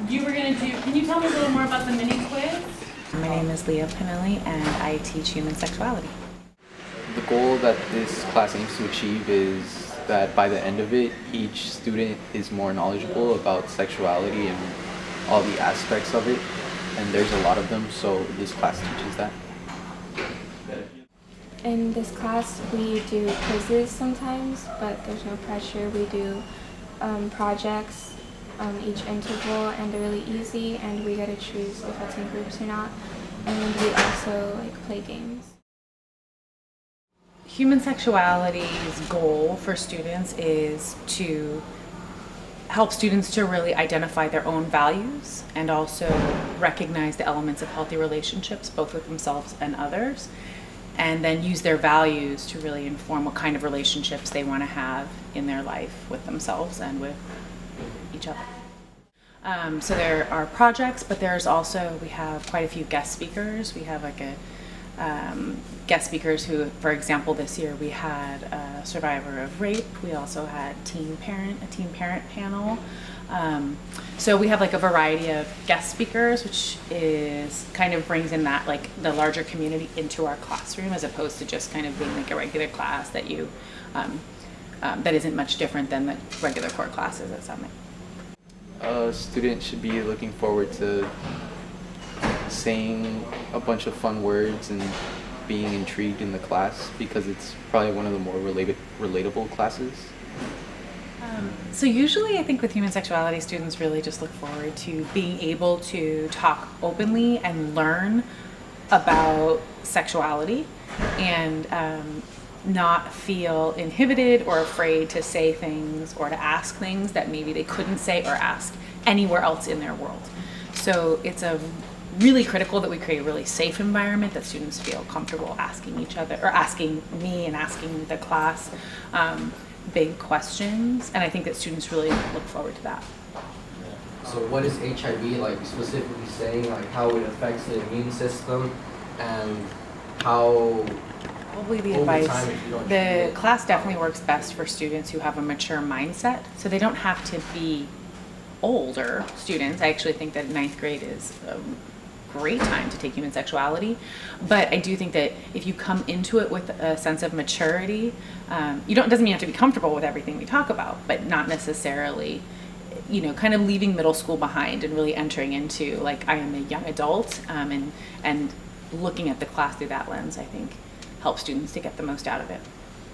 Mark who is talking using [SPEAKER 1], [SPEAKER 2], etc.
[SPEAKER 1] You were going to do, can you tell me a little more about the mini quiz?
[SPEAKER 2] My name is Leah Pinelli and I teach human sexuality.
[SPEAKER 3] The goal that this class aims to achieve is that by the end of it, each student is more knowledgeable about sexuality and all the aspects of it, and there's a lot of them, so this class teaches that.
[SPEAKER 4] In this class, we do quizzes sometimes, but there's no pressure. We do projects each interval, and they're really easy, and we get to choose if it's in groups or not. And we also play games.
[SPEAKER 2] Human sexuality's goal for students is to help students to really identify their own values and also recognize the elements of healthy relationships, both with themselves and others, and then use their values to really inform what kind of relationships they want to have in their life with themselves and with each other. So there are projects, but there's also, we have quite a few guest speakers. We have guest speakers who, for example, this year we had a survivor of rape. We also had a teen parent panel. So we have a variety of guest speakers, which is kind of brings in that the larger community into our classroom, as opposed to just kind of being a regular class that you that isn't much different than the regular core classes at Summit.
[SPEAKER 3] Students should be looking forward to saying a bunch of fun words and being intrigued in the class, because it's probably one of the more relatable classes.
[SPEAKER 2] So usually I think with human sexuality, students really just look forward to being able to talk openly and learn about sexuality and not feel inhibited or afraid to say things or to ask things that maybe they couldn't say or ask anywhere else in their world. So it's really critical that we create a really safe environment, that students feel comfortable asking each other, or asking me and asking the class big questions, and I think that students really look forward to that.
[SPEAKER 5] So what is HIV specifically saying, how it affects the immune system, and how
[SPEAKER 2] Probably the
[SPEAKER 5] over
[SPEAKER 2] advice,
[SPEAKER 5] time, if you don't treat
[SPEAKER 2] the
[SPEAKER 5] it-
[SPEAKER 2] class definitely works best for students who have a mature mindset, so they don't have to be older students. I actually think that ninth grade is a great time to take human sexuality, but I do think that if you come into it with a sense of maturity, doesn't mean you have to be comfortable with everything we talk about, but not necessarily, kind of leaving middle school behind and really entering into I am a young adult, and looking at the class through that lens, I think helps students to get the most out of it.